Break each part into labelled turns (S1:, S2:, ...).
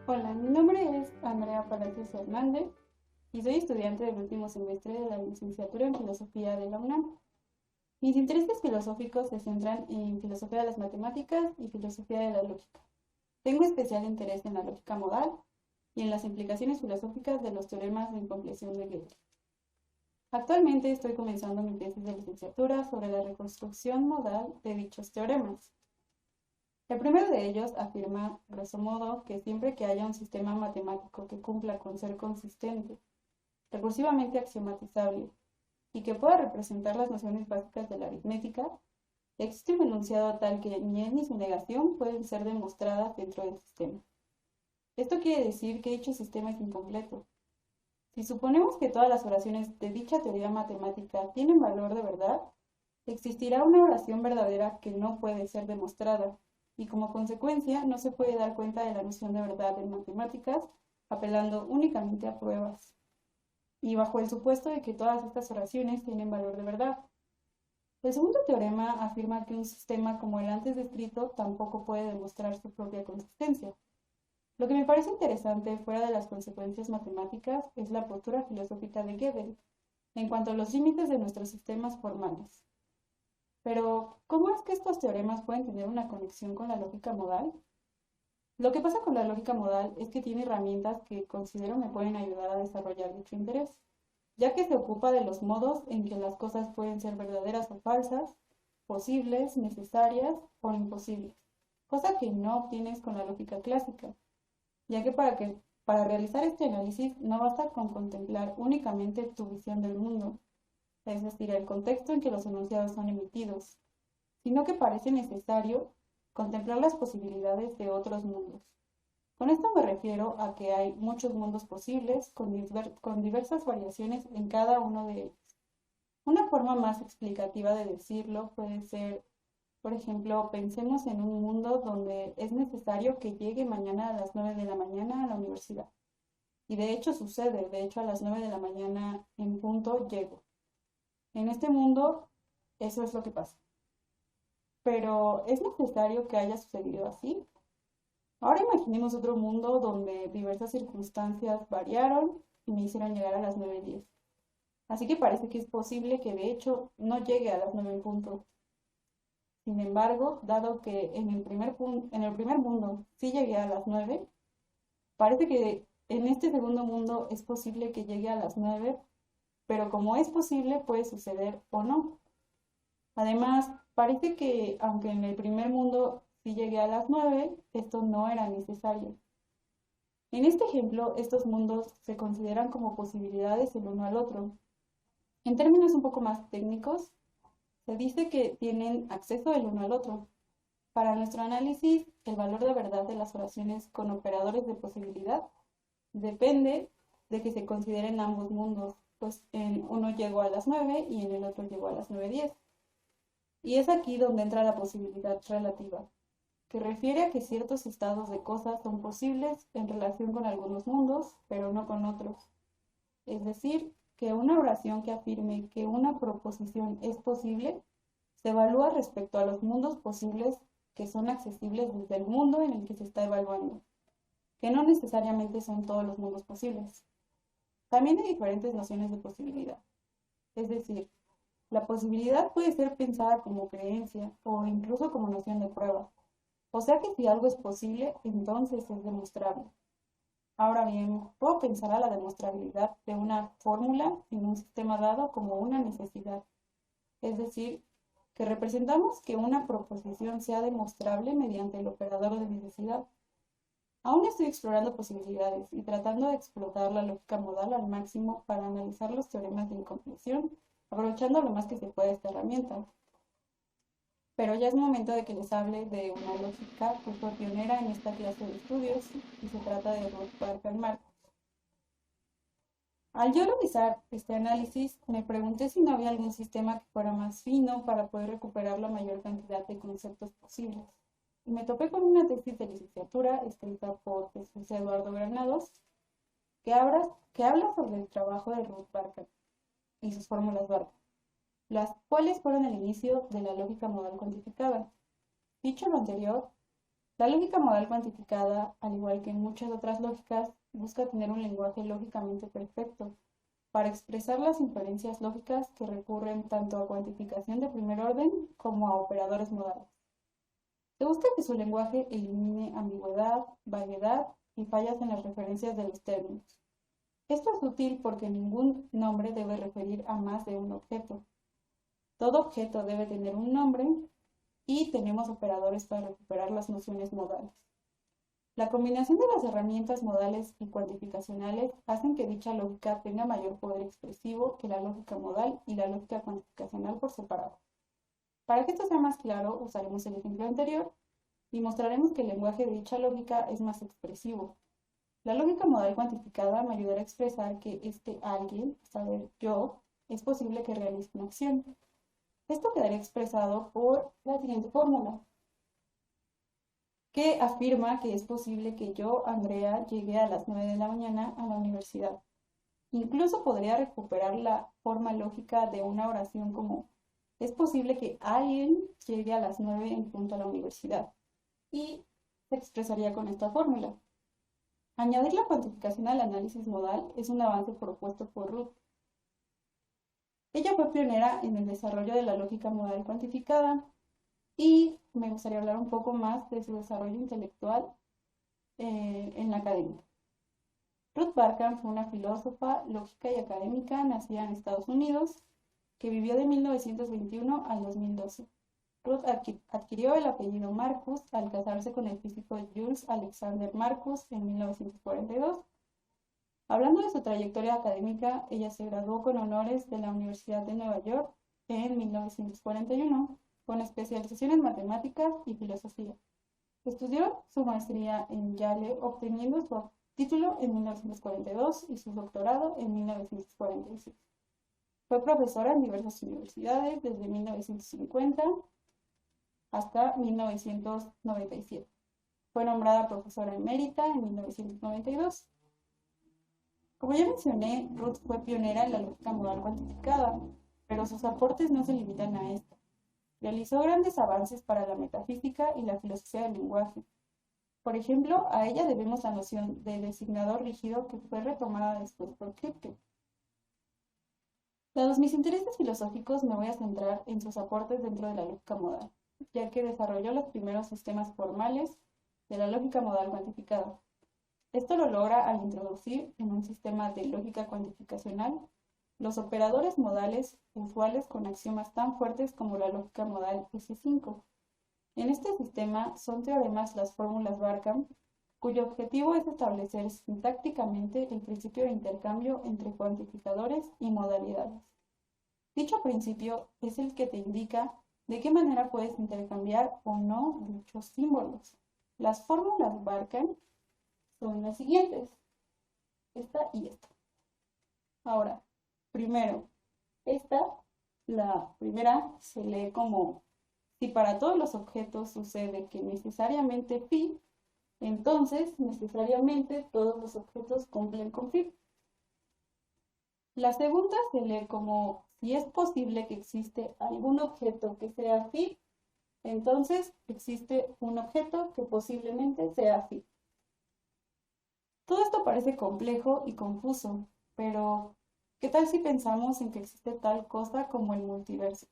S1: Hola, mi nombre es Andrea Palacios Hernández y soy estudiante del último semestre de la licenciatura en Filosofía de la UNAM. Mis intereses filosóficos se centran en filosofía de las matemáticas y filosofía de la lógica. Tengo especial interés en la lógica modal y en las implicaciones filosóficas de los teoremas de incompleción de Gödel. Actualmente estoy comenzando mi tesis de licenciatura sobre la reconstrucción modal de dichos teoremas. El primero de ellos afirma, grosso modo, que siempre que haya un sistema matemático que cumpla con ser consistente, recursivamente axiomatizable y que pueda representar las nociones básicas de la aritmética, existe un enunciado tal que ni es ni su negación pueden ser demostradas dentro del sistema. Esto quiere decir que dicho sistema es incompleto. Si suponemos que todas las oraciones de dicha teoría matemática tienen valor de verdad, existirá una oración verdadera que no puede ser demostrada, y como consecuencia no se puede dar cuenta de la noción de verdad en matemáticas apelando únicamente a pruebas, y bajo el supuesto de que todas estas oraciones tienen valor de verdad. El segundo teorema afirma que un sistema como el antes descrito tampoco puede demostrar su propia consistencia. Lo que me parece interesante fuera de las consecuencias matemáticas es la postura filosófica de Gödel en cuanto a los límites de nuestros sistemas formales. Pero, ¿cómo es que estos teoremas pueden tener una conexión con la lógica modal? Lo que pasa con la lógica modal es que tiene herramientas que considero me pueden ayudar a desarrollar dicho interés, ya que se ocupa de los modos en que las cosas pueden ser verdaderas o falsas, posibles, necesarias o imposibles, cosa que no obtienes con la lógica clásica, ya que para realizar este análisis no basta con contemplar únicamente tu visión del mundo, es decir, el contexto en que los enunciados son emitidos, sino que parece necesario contemplar las posibilidades de otros mundos. Con esto me refiero a que hay muchos mundos posibles con diversas variaciones en cada uno de ellos. Una forma más explicativa de decirlo puede ser, por ejemplo, pensemos en un mundo donde es necesario que llegue mañana a las 9 de la mañana a la universidad. Y de hecho sucede, de hecho a las 9 de la mañana en punto llego. En este mundo, eso es lo que pasa. Pero ¿es necesario que haya sucedido así? Ahora imaginemos otro mundo donde diversas circunstancias variaron y me hicieron llegar a las 9:10. Así que parece que es posible que de hecho no llegue a las 9 en punto. Sin embargo, dado que en el primer mundo sí llegué a las 9, parece que en este segundo mundo es posible que llegue a las 9, pero como es posible puede suceder o no. Además, parece que aunque en el primer mundo sí llegué a las 9, esto no era necesario. En este ejemplo, estos mundos se consideran como posibilidades el uno al otro. En términos un poco más técnicos, se dice que tienen acceso el uno al otro. Para nuestro análisis, el valor de verdad de las oraciones con operadores de posibilidad depende de que se consideren ambos mundos, pues en uno llegó a las 9 y en el otro llegó a las 9:10. Y es aquí donde entra la posibilidad relativa, que refiere a que ciertos estados de cosas son posibles en relación con algunos mundos, pero no con otros. Es decir, que una oración que afirme que una proposición es posible se evalúa respecto a los mundos posibles que son accesibles desde el mundo en el que se está evaluando, que no necesariamente son todos los mundos posibles. También hay diferentes nociones de posibilidad. Es decir, la posibilidad puede ser pensada como creencia o incluso como noción de prueba. O sea que si algo es posible, entonces es demostrable. Ahora bien, puedo pensar a la demostrabilidad de una fórmula en un sistema dado como una necesidad. Es decir, que representamos que una proposición sea demostrable mediante el operador de necesidad. Aún estoy explorando posibilidades y tratando de explotar la lógica modal al máximo para analizar los teoremas de incompleción, aprovechando lo más que se puede esta herramienta. Pero ya es momento de que les hable de una lógica que fue pionera en esta clase de estudios y se trata de Ruth Barker. Al yo realizar este análisis, me pregunté si no había algún sistema que fuera más fino para poder recuperar la mayor cantidad de conceptos posibles. Y me topé con una tesis de licenciatura escrita por Jesús Eduardo Granados que habla sobre el trabajo de Ruth Barker y sus fórmulas Barker, las cuales fueron el inicio de la lógica modal cuantificada. Dicho lo anterior, La lógica modal cuantificada, al igual que muchas otras lógicas, busca tener un lenguaje lógicamente perfecto para expresar las inferencias lógicas que recurren tanto a cuantificación de primer orden como a operadores modales. Se busca que su lenguaje elimine ambigüedad, vaguedad y fallas en las referencias de los términos. Esto es útil porque ningún nombre debe referir a más de un objeto. Todo objeto debe tener un nombre y tenemos operadores para recuperar las nociones modales. La combinación de las herramientas modales y cuantificacionales hacen que dicha lógica tenga mayor poder expresivo que la lógica modal y la lógica cuantificacional por separado. Para que esto sea más claro, usaremos el ejemplo anterior y mostraremos que el lenguaje de dicha lógica es más expresivo. La lógica modal cuantificada me ayudará a expresar que este alguien, saber yo, es posible que realice una acción. Esto quedaría expresado por la siguiente fórmula, que afirma que es posible que yo, Andrea, llegue a las 9 de la mañana a la universidad. Incluso podría recuperar la forma lógica de una oración como es posible que alguien llegue a las 9 en punto a la universidad. Y se expresaría con esta fórmula. Añadir la cuantificación al análisis modal es un avance propuesto por Ruth. Ella fue pionera en el desarrollo de la lógica modal cuantificada y me gustaría hablar un poco más de su desarrollo intelectual en la academia. Ruth Barkham fue una filósofa, lógica y académica nacida en Estados Unidos que vivió de 1921 al 2012. Ruth adquirió el apellido Marcus al casarse con el físico Jules Alexander Marcus en 1942. Hablando de su trayectoria académica, ella se graduó con honores de la Universidad de Nueva York en 1941, con especialización en matemáticas y filosofía. Estudió su maestría en Yale, obteniendo su título en 1942 y su doctorado en 1946. Fue profesora en diversas universidades desde 1950 hasta 1997. Fue nombrada profesora emérita en 1992. Como ya mencioné, Ruth fue pionera en la lógica modal cuantificada, pero sus aportes no se limitan a esto. Realizó grandes avances para la metafísica y la filosofía del lenguaje. Por ejemplo, a ella debemos la noción de designador rígido que fue retomada después por Kripke. Dados mis intereses filosóficos, me voy a centrar en sus aportes dentro de la lógica modal, ya que desarrolló los primeros sistemas formales de la lógica modal cuantificada. Esto lo logra al introducir en un sistema de lógica cuantificacional los operadores modales usuales con axiomas tan fuertes como la lógica modal S5. En este sistema son teoremas las fórmulas Barkham, cuyo objetivo es establecer sintácticamente el principio de intercambio entre cuantificadores y modalidades. Dicho principio es el que te indica de qué manera puedes intercambiar o no dichos símbolos. Las fórmulas Barkham son las siguientes, esta y esta. Ahora, primero, la primera, se lee como si para todos los objetos sucede que necesariamente phi, entonces necesariamente todos los objetos cumplen con phi. La segunda se lee como si es posible que existe algún objeto que sea phi, entonces existe un objeto que posiblemente sea phi. Todo esto parece complejo y confuso, pero ¿qué tal si pensamos en que existe tal cosa como el multiverso?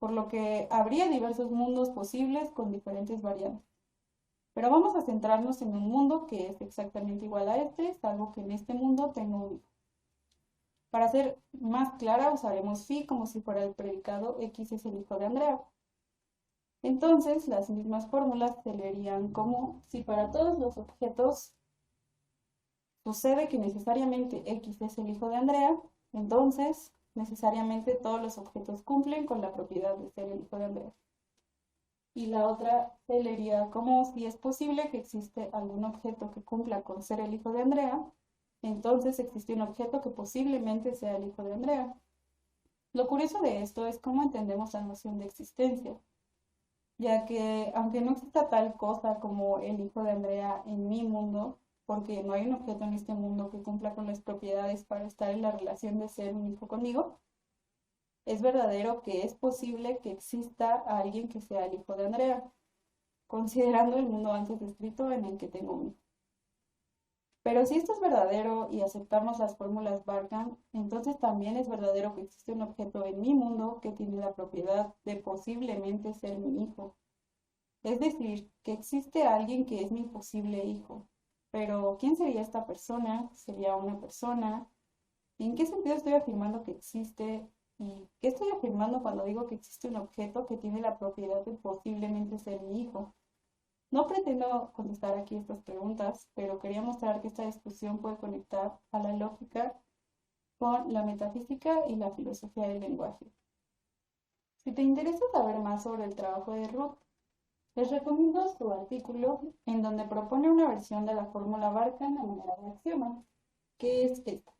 S1: Por lo que habría diversos mundos posibles con diferentes variantes. Pero vamos a centrarnos en un mundo que es exactamente igual a este, salvo que en este mundo tengo un hijo. Para ser más clara, usaremos phi como si fuera el predicado X es el hijo de Andrea. Entonces, las mismas fórmulas se leerían como si para todos los objetos sucede que necesariamente X es el hijo de Andrea, entonces necesariamente todos los objetos cumplen con la propiedad de ser el hijo de Andrea. Y la otra se leería como si es posible que existe algún objeto que cumpla con ser el hijo de Andrea, entonces existe un objeto que posiblemente sea el hijo de Andrea. Lo curioso de esto es cómo entendemos la noción de existencia, ya que aunque no exista tal cosa como el hijo de Andrea en mi mundo, porque no hay un objeto en este mundo que cumpla con las propiedades para estar en la relación de ser un hijo conmigo, es verdadero que es posible que exista alguien que sea el hijo de Andrea. considerando el mundo antes descrito en el que tengo un hijo. Pero si esto es verdadero y aceptamos las fórmulas Barkham, entonces también es verdadero que existe un objeto en mi mundo que tiene la propiedad de posiblemente ser mi hijo. Es decir, que existe alguien que es mi posible hijo. Pero, ¿quién sería esta persona? ¿Sería una persona? ¿En qué sentido estoy afirmando que existe? ¿Y qué estoy afirmando cuando digo que existe un objeto que tiene la propiedad de posiblemente ser mi hijo? No pretendo contestar aquí estas preguntas, pero quería mostrar que esta discusión puede conectar a la lógica con la metafísica y la filosofía del lenguaje. Si te interesa saber más sobre el trabajo de Ruth, les recomiendo su artículo en donde propone una versión de la fórmula Barkham a manera de axioma, que es esta,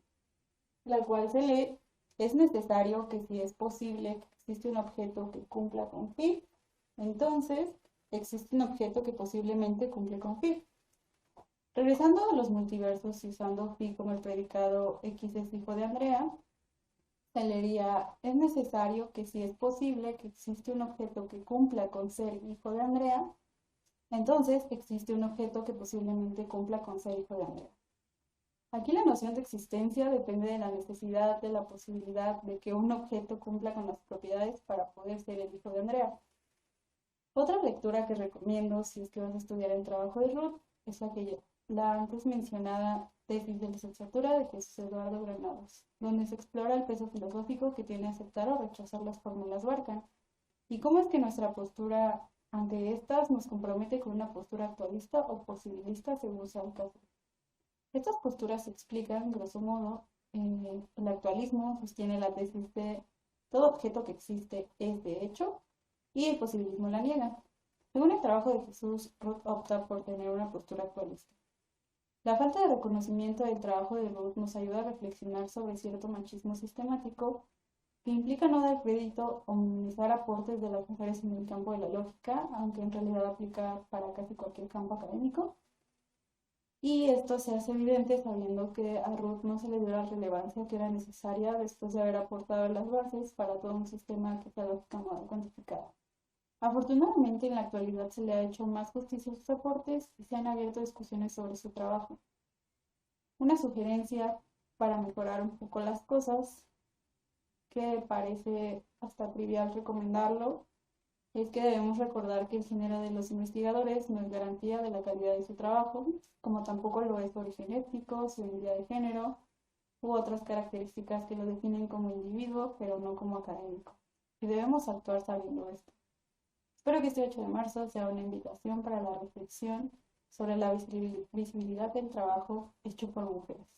S1: la cual se lee: es necesario que si es posible que existe un objeto que cumpla con phi, entonces existe un objeto que posiblemente cumple con phi. Regresando a los multiversos y usando phi como el predicado X es hijo de Andrea, se leería: es necesario que si es posible que existe un objeto que cumpla con ser hijo de Andrea, entonces existe un objeto que posiblemente cumpla con ser hijo de Andrea. Aquí la noción de existencia depende de la necesidad, de la posibilidad de que un objeto cumpla con las propiedades para poder ser el hijo de Andrea. Otra lectura que recomiendo si es que vas a estudiar el trabajo de Ruth es la antes mencionada tesis de licenciatura de Jesús Eduardo Granados, donde se explora el peso filosófico que tiene aceptar o rechazar las fórmulas Barkham y cómo es que nuestra postura ante estas nos compromete con una postura actualista o posibilista según sea el caso. Estas posturas se explican, grosso modo, el actualismo sostiene la tesis de todo objeto que existe es de hecho, y el posibilismo la niega. Según el trabajo de Jesús, Ruth opta por tener una postura actualista. La falta de reconocimiento del trabajo de Ruth nos ayuda a reflexionar sobre cierto machismo sistemático que implica no dar crédito o minimizar aportes de las mujeres en el campo de la lógica, aunque en realidad aplica para casi cualquier campo académico. Y esto se hace evidente sabiendo que a Ruth no se le dio la relevancia que era necesaria después de haber aportado las bases para todo un sistema que es la lógica modal cuantificada. Afortunadamente, en la actualidad se le ha hecho más justicia a sus aportes y se han abierto discusiones sobre su trabajo. Una sugerencia para mejorar un poco las cosas, que parece hasta trivial recomendarlo, es que debemos recordar que el género de los investigadores no es garantía de la calidad de su trabajo, como tampoco lo es su origen étnico, su identidad de género u otras características que lo definen como individuo, pero no como académico. Y debemos actuar sabiendo esto. Espero que este 8 de marzo sea una invitación para la reflexión sobre la visibilidad del trabajo hecho por mujeres.